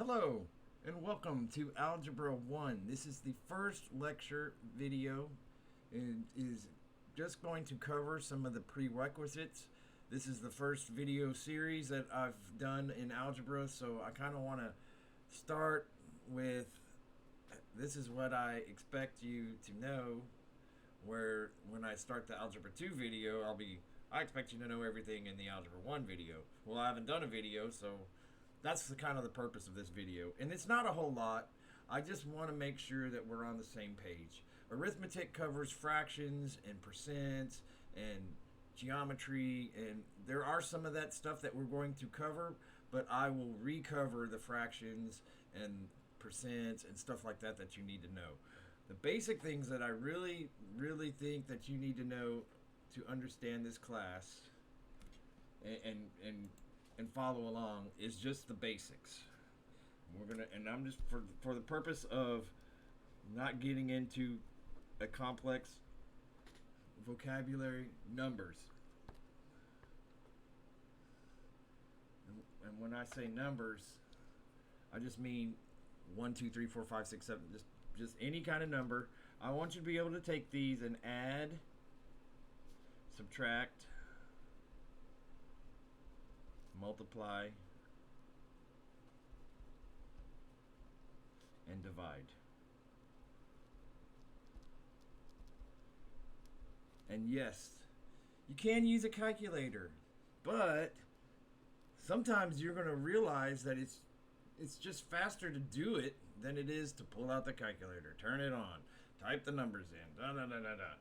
Hello and welcome to Algebra 1. This is the first lecture video and is just going to cover some of the prerequisites. This is the first video series that I've done in algebra, so I kind of want to start with this is what I expect you to know, where when I start the Algebra 2 video, I expect you to know everything in the Algebra 1 video. Well, I haven't done a video, so that's the kind of the purpose of this video. And it's not a whole lot. I just want to make sure that we're on the same page. Arithmetic covers fractions and percents and geometry, and there are some of that stuff that we're going to cover, but I will recover the fractions and percents and stuff like that that you need to know. The basic things that I really think that you need to know to understand this class and follow along is just the basics. I'm just for the purpose of not getting into a complex vocabulary, numbers. And when I say numbers, I just mean 1, 2, 3, 4, 5, 6, 7, just any kind of number. I want you to be able to take these and add, subtract, multiply, and divide. And yes, you can use a calculator, but sometimes you're going to realize that it's just faster to do it than it is to pull out the calculator, turn it on, type the numbers in, da da da da da.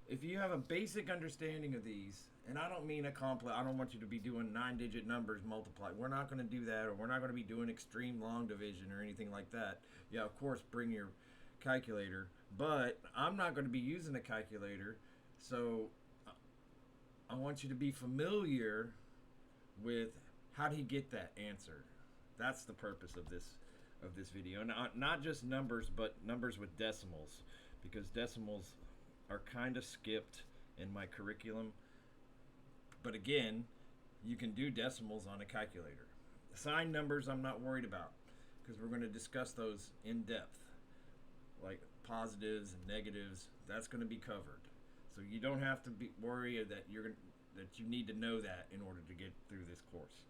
If you have a basic understanding of these, and I don't mean I don't want you to be doing 9-digit numbers multiply. We're not going to do that, or we're not going to be doing extreme long division or anything like that. Yeah, of course, bring your calculator, but I'm not going to be using a calculator, so I want you to be familiar with how do you get that answer. That's the purpose of this video. Not just numbers, but numbers with decimals, because decimals are kind of skipped in my curriculum. But again, you can do decimals on a calculator. Signed numbers I'm not worried about, because we're going to discuss those in depth, like positives and negatives. That's going to be covered, so you don't have to worry that that you need to know that in order to get through this course.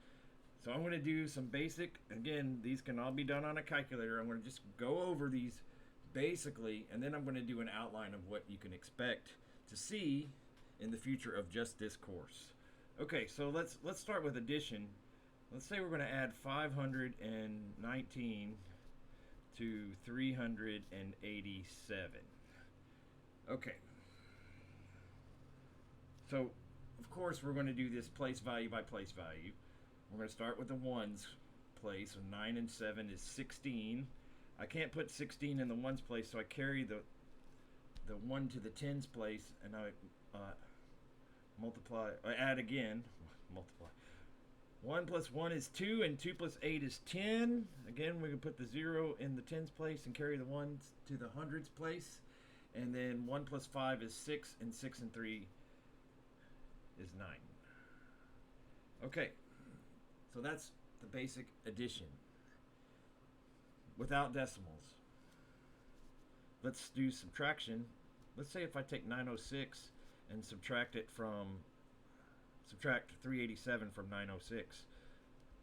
So I'm going to do some basic, again, these can all be done on a calculator. I'm going to just go over these basically, and then I'm going to do an outline of what you can expect to see in the future of just this course. Okay, so let's start with addition. Let's say we're going to add 519 to 387. Okay. So, of course, we're going to do this place value by place value. We're going to start with the ones place. So 9 and 7 is 16. I can't put 16 in the ones place, so I carry the 1 to the tens place, and I add again. Multiply. 1 plus 1 is 2, and 2 plus 8 is 10. Again, we can put the 0 in the tens place and carry the 1 to the hundreds place. And then 1 plus 5 is 6, and 6 and 3 is 9. Okay, so that's the basic addition without decimals. Let's do subtraction. Let's say if I take 906 and subtract 387 from 906.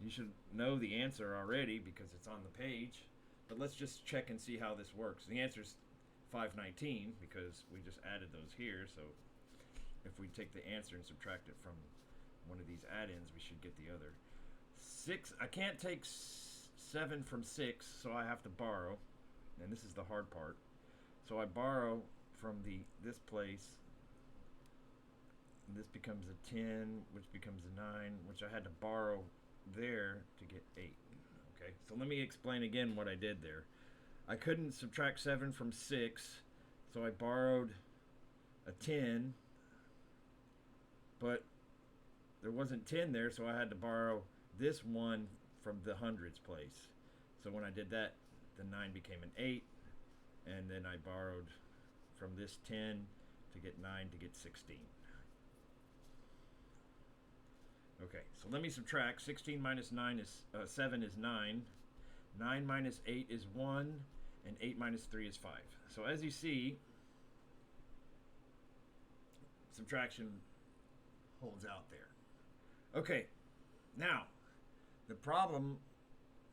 You should know the answer already because it's on the page, but let's just check and see how this works. The answer is 519 because we just added those here, so if we take the answer and subtract it from one of these add-ins, we should get the other. 6, I can't take 7 from 6, so I have to borrow, and this is the hard part. So I borrow from this place, and this becomes a 10, which becomes a 9, which I had to borrow there to get 8. Okay, so let me explain again what I did there. I couldn't subtract 7 from 6, so I borrowed a 10, but there wasn't 10 there, so I had to borrow this 1 from the hundreds place. So when I did that, the 9 became an 8, and then I borrowed from this 10 to get 9 to get 16. Okay, so let me subtract. 16 minus 9 is 7 is 9. 9 minus 8 is 1, and 8 minus 3 is 5. So as you see, subtraction holds out there. Okay, now, the problem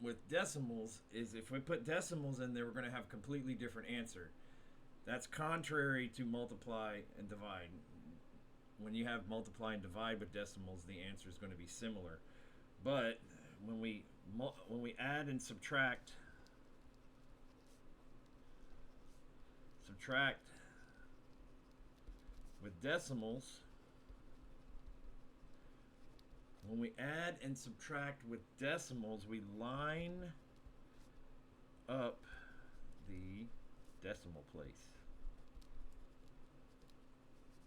with decimals is if we put decimals in there, we're going to have a completely different answer. That's contrary to multiply and divide. When you have multiply and divide with decimals, the answer is going to be similar. But when we add and subtract with decimals, when we add and subtract with decimals, we line up the decimal place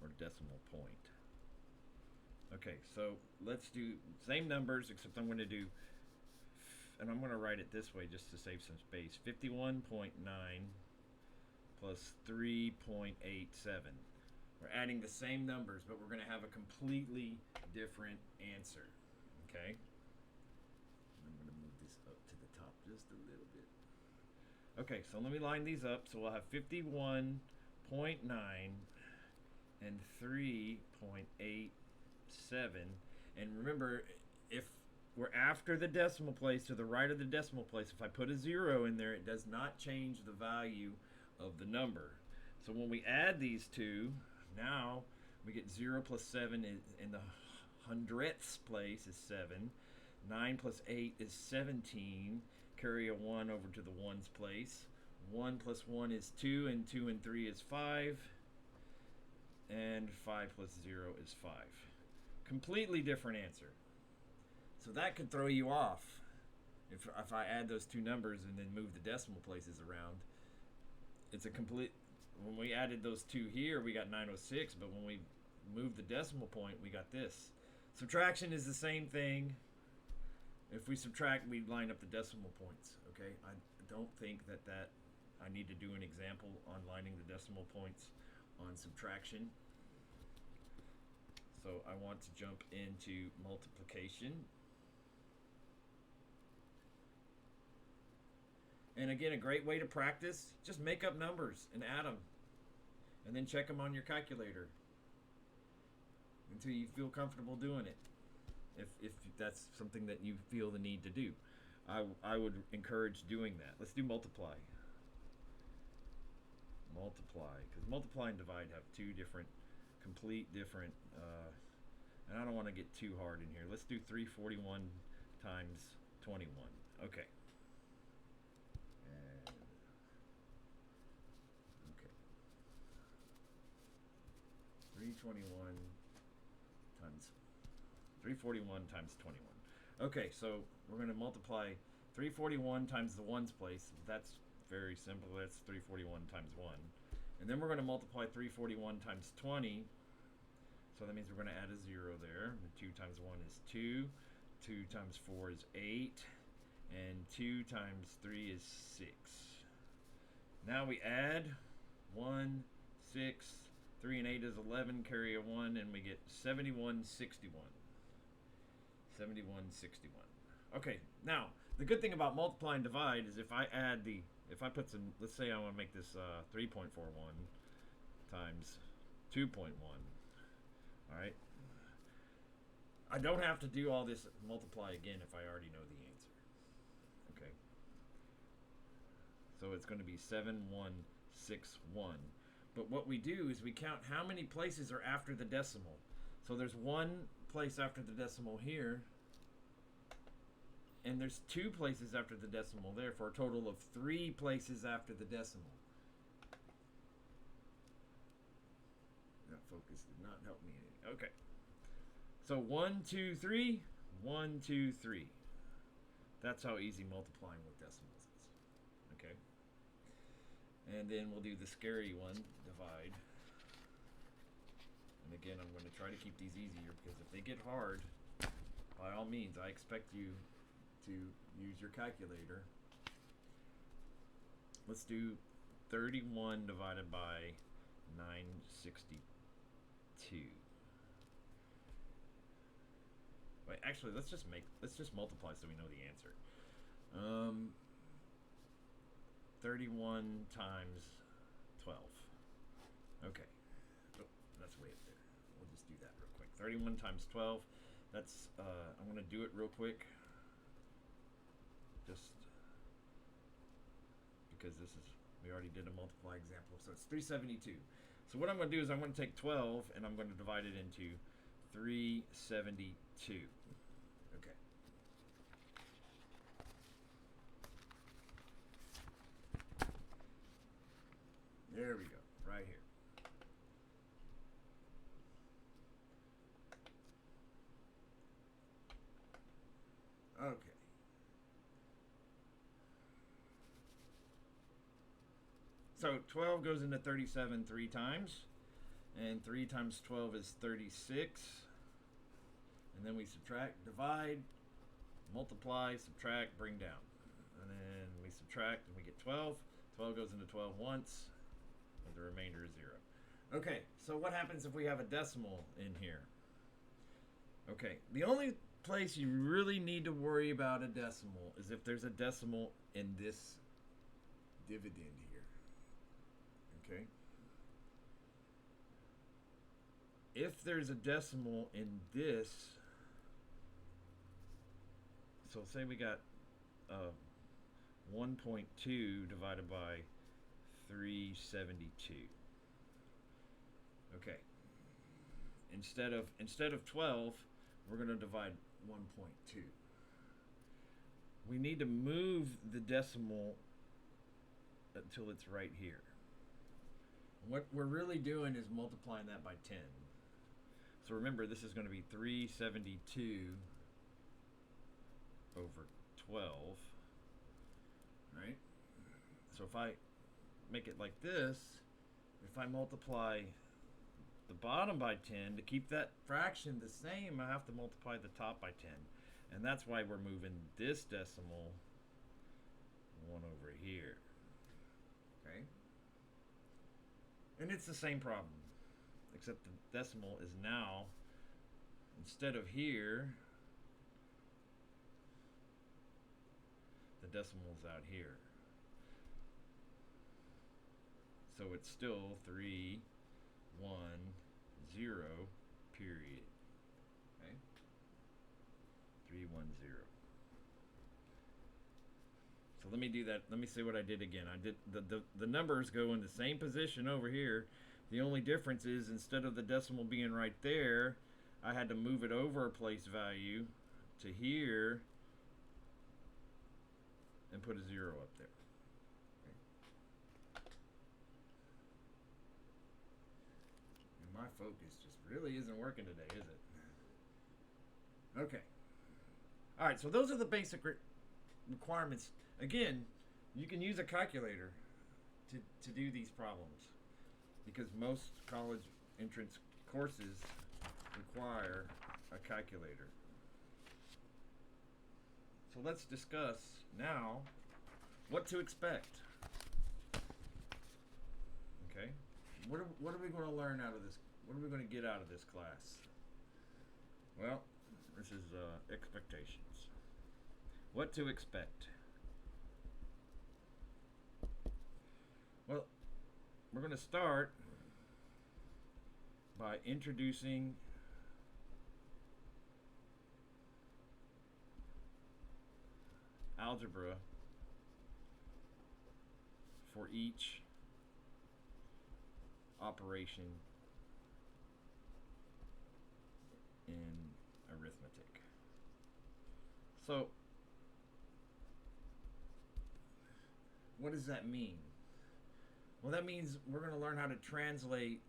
or decimal point. Okay, so let's do same numbers, except I'm going to do, and I'm going to write it this way just to save some space. 51.9 plus 3.87. We're adding the same numbers, but we're going to have a completely different answer. Okay? I'm going to move this up to the top just a little bit. Okay, so let me line these up. So we'll have 51.9 and 3.87. And remember, if we're after the decimal place, to the right of the decimal place, if I put a 0 in there, it does not change the value of the number. So when we add these two, now we get 0 plus 7 in the hundredths place is 7. 9 plus 8 is 17. Carry a 1 over to the ones place. 1 plus 1 is 2, and 2 and 3 is 5. And 5 plus 0 is 5. Completely different answer. So that could throw you off if I add those two numbers and then move the decimal places around. It's a complete... When we added those two here, we got 906, but when we moved the decimal point, we got this. Subtraction is the same thing. If we subtract, we line up the decimal points, okay? I don't think that I need to do an example on lining the decimal points on subtraction. So I want to jump into multiplication. And again, a great way to practice, just make up numbers and add them. And then check them on your calculator until you feel comfortable doing it. If that's something that you feel the need to do. I would encourage doing that. Let's do multiply. Multiply, because multiply and divide have two complete different, and I don't want to get too hard in here. Let's do 341 times 21. Okay. 341 times 21. Okay, so we're going to multiply 341 times the ones place. That's very simple. That's 341 times 1. And then we're going to multiply 341 times 20. So that means we're going to add a 0 there. 2 times 1 is 2. 2 times 4 is 8. And 2 times 3 is 6. Now we add 1, 6, 3 and 8 is 11, carry a 1, and we get 7161. 7161. Okay, now, the good thing about multiply and divide is if I put some, let's say I want to make this 3.41 times 2.1, alright? I don't have to do all this multiply again if I already know the answer. Okay. So it's going to be 7161. But what we do is we count how many places are after the decimal. So there's one place after the decimal here, and there's 2 places after the decimal there, for a total of 3 places after the decimal. That focus did not help me any. Okay. So 1, 2, 3, 1, 2, 3. That's how easy multiplying with decimals is. Okay. And then we'll do the scary one, divide. And again, I'm going to try to keep these easier, because if they get hard, by all means, I expect you to use your calculator. Let's do 31 divided by 962. Wait, actually, let's just multiply so we know the answer. 31 times 12. Okay. Oh, that's way up there. We'll just do that real quick. 31 times 12. That's, I'm going to do it real quick. Just because this is, we already did a multiply example. So it's 372. So what I'm going to do is I'm going to take 12 and I'm going to divide it into 372. Okay. There we go, right here. Okay. So 12 goes into 37 3 times, and 3 times 12 is 36. And then we subtract, divide, multiply, subtract, bring down. And then we subtract and we get 12. 12 goes into 12 once, and the remainder is 0. Okay, so what happens if we have a decimal in here? Okay, the only place you really need to worry about a decimal is if there's a decimal in this dividend here. Okay? If there's a decimal in this, so say we got 1.2 divided by 372. Okay. Instead of 12, we're going to divide 1.2. We need to move the decimal until it's right here. What we're really doing is multiplying that by 10. So remember, this is going to be 372 over 12, right? So if I make it like this, if I multiply the bottom by 10, to keep that fraction the same, I have to multiply the top by 10. And that's why we're moving this decimal one over here. Okay? And it's the same problem, except the decimal is now, instead of here, the decimal's out here. So it's still 3, 1, 0, period. Okay? 3, 1, 0. So let me do that. Let me see what I did again. I did the numbers go in the same position over here. The only difference is instead of the decimal being right there, I had to move it over a place value to here and put a 0 up there. My focus just really isn't working today, is it? Okay. All right, so those are the basic requirements. Again, you can use a calculator to do these problems because most college entrance courses require a calculator. So let's discuss now what to expect. Okay? What are we going to learn out of this? What are we going to get out of this class? Well, this is expectations. What to expect? Well, we're going to start by introducing algebra for each operation in arithmetic. So, what does that mean? Well, that means we're going to learn how to translate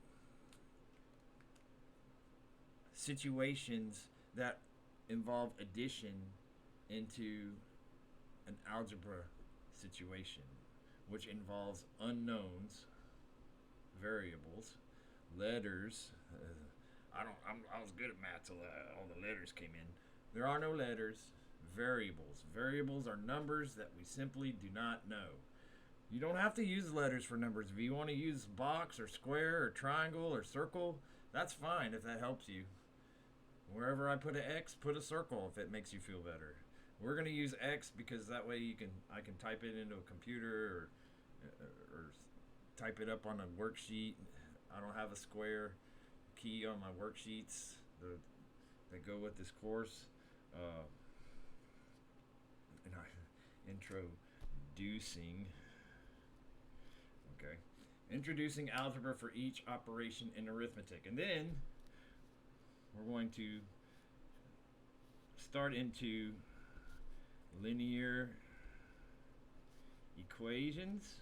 situations that involve addition into an algebra situation, which involves unknowns, variables, letters. I was good at math till all the letters came in. There are no letters. Variables. Variables are numbers that we simply do not know. You don't have to use letters for numbers. If you want to use box or square or triangle or circle, that's fine if that helps you. Wherever I put an X, put a circle if it makes you feel better. We're going to use X because that way I can type it into a computer or or type it up on a worksheet. I don't have a square key on my worksheets that go with this course. And introducing, okay, introducing algebra for each operation in arithmetic, and then we're going to start into linear equations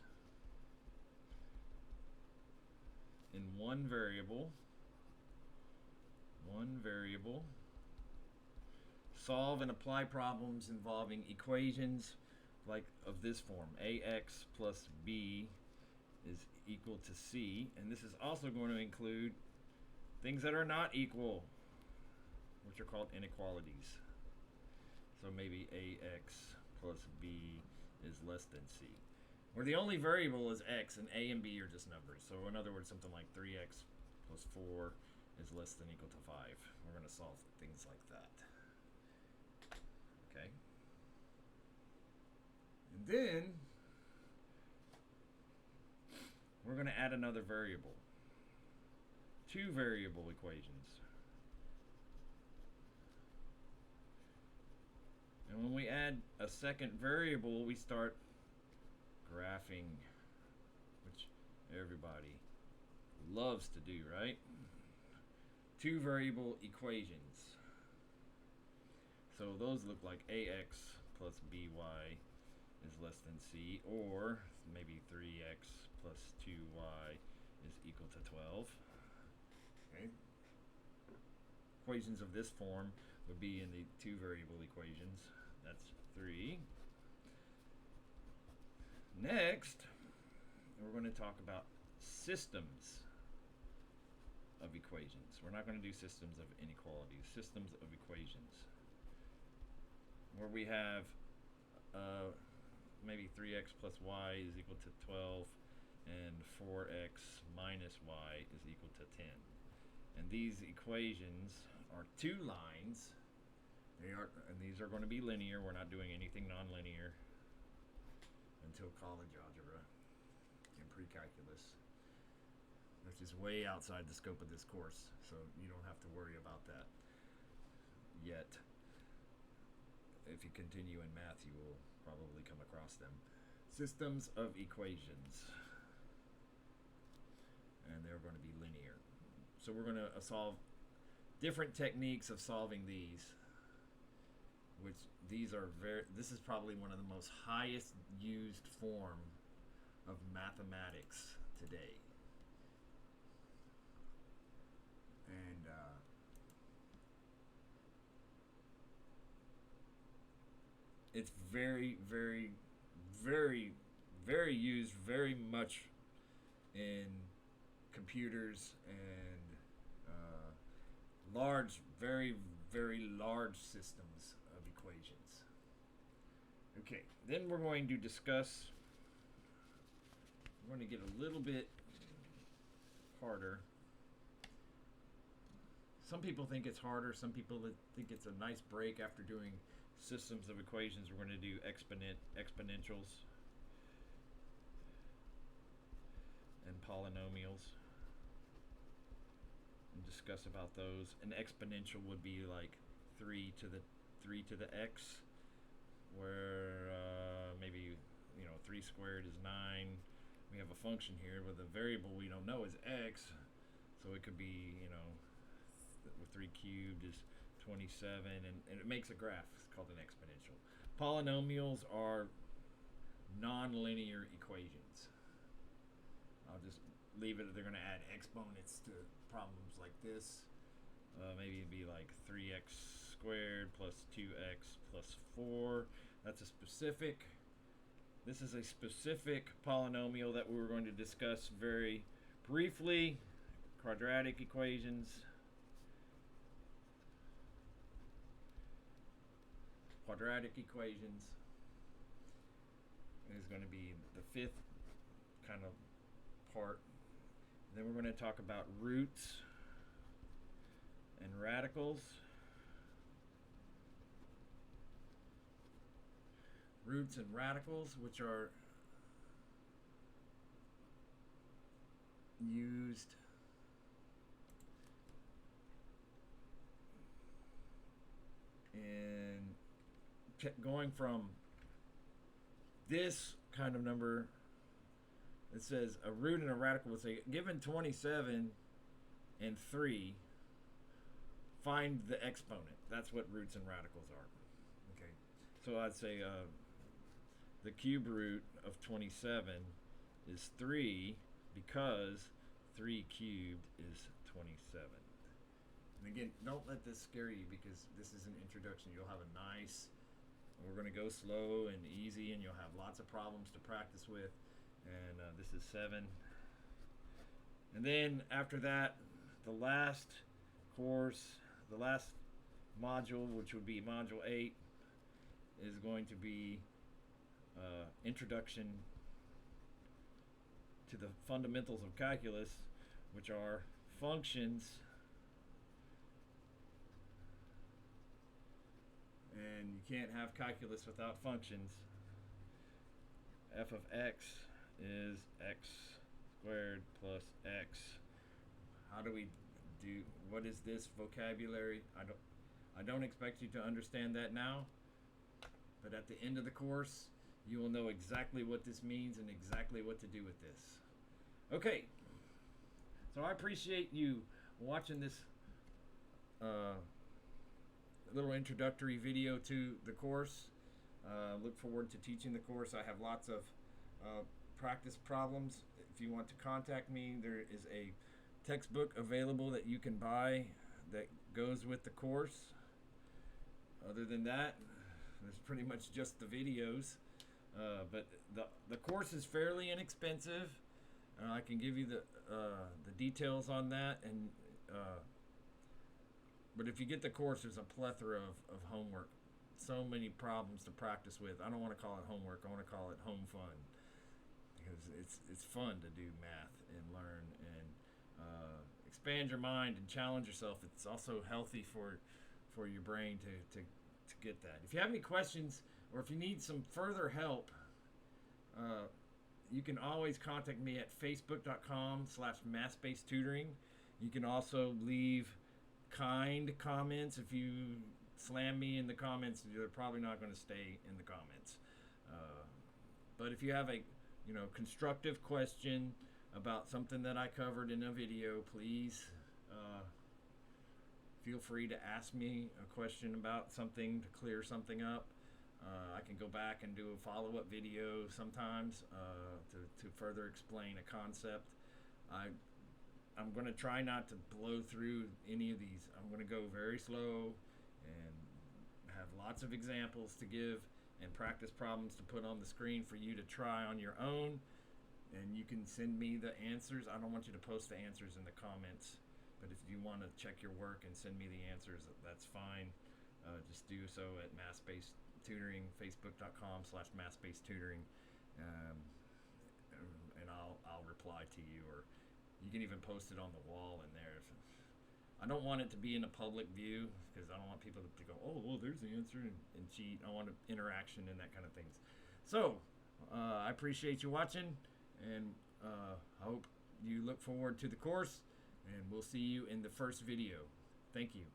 in one variable, solve and apply problems involving equations like of this form: ax plus b is equal to c, and this is also going to include things that are not equal, which are called inequalities. So maybe ax plus b is less than c, where the only variable is x and a and b are just numbers. So in other words, something like 3x plus 4 is less than equal to 5. We're going to solve things like that. Okay. And then we're going to add another variable. 2 variable equations. And when we add a second variable, we start graphing, which everybody loves to do, right? 2 variable equations. So those look like ax plus by is less than c, or maybe 3x plus 2y is equal to 12. Okay. Equations of this form would be in the 2 variable equations. That's 3. Next, we're going to talk about systems of equations. We're not going to do systems of inequalities, systems of equations, where we have maybe 3x plus y is equal to 12 and 4x minus y is equal to 10. And these equations are 2 lines. And these are going to be linear. We're not doing anything nonlinear until college algebra and pre-calculus, which is way outside the scope of this course, so you don't have to worry about that yet. If you continue in math, you will probably come across them. Systems of equations, and they're going to be linear. So we're going to solve different techniques of solving these, which this is probably one of the most highest used form of mathematics today. And it's very, very, very, very used very much in computers and large, very, very large systems of equations. Okay, then we're going to discuss, we're going to get a little bit harder. Some people think it's harder. Some people think it's a nice break after doing systems of equations. We're going to do exponentials and polynomials and discuss about those. An exponential would be like 3 to the x, where maybe 3 squared is 9. We have a function here with a variable we don't know is x, so it could be 3 cubed is 27, and it makes a graph. It's called an exponential. Polynomials are nonlinear equations. I'll just leave it. They're going to add exponents to problems like this. Maybe it'd be like 3x squared plus 2x plus 4. That's a specific. This is a specific polynomial that we were going to discuss very briefly. Quadratic equations. Quadratic equations is going to be the 5th kind of part. Then we're going to talk about roots and radicals. Roots and radicals, which are used and going from this kind of number, it says a root and a radical will say, given 27 and 3, find the exponent. That's what roots and radicals are. Okay, so I'd say the cube root of 27 is 3 because 3 cubed is 27. And again, don't let this scare you because this is an introduction. You'll have a nice, we're going to go slow and easy, and you'll have lots of problems to practice with. And this is 7. And then after that, the last course, the last module, which would be module 8, is going to be introduction to the fundamentals of calculus, which are functions. And you can't have calculus without functions. F of x is x squared plus x. How do we do, what is this vocabulary? I don't expect you to understand that now, but at the end of the course, you will know exactly what this means and exactly what to do with this. Okay, so I appreciate you watching this little introductory video to the course. Look forward to teaching the course. I have lots of practice problems. If you want to contact me, there is a textbook available that you can buy that goes with the course. Other than that, there's pretty much just the videos. But the course is fairly inexpensive. I can give you the details on that. And but if you get the course, there's a plethora of homework. So many problems to practice with. I don't want to call it homework. I want to call it home fun, because it's fun to do math and learn and expand your mind and challenge yourself. It's also healthy for your brain to get that. If you have any questions or if you need some further help, you can always contact me at facebook.com/mathspace tutoring. You can also leave kind comments. If you slam me in the comments, you're probably not going to stay in the comments. But if you have a constructive question about something that I covered in a video, please feel free to ask me a question about something to clear something up. I can go back and do a follow-up video sometimes to further explain a concept. I'm going to try not to blow through any of these. I'm going to go very slow and have lots of examples to give and practice problems to put on the screen for you to try on your own. And you can send me the answers. I don't want you to post the answers in the comments, but if you want to check your work and send me the answers, that's fine. Just do so at MathSpace Tutoring, facebook.com/MathSpace Tutoring, and I'll reply to you, or you can even post it on the wall in there. I don't want it to be in a public view because I don't want people to go, oh, well, there's the answer, and cheat. I want interaction and that kind of things. So I appreciate you watching, and I hope you look forward to the course, and we'll see you in the first video. Thank you.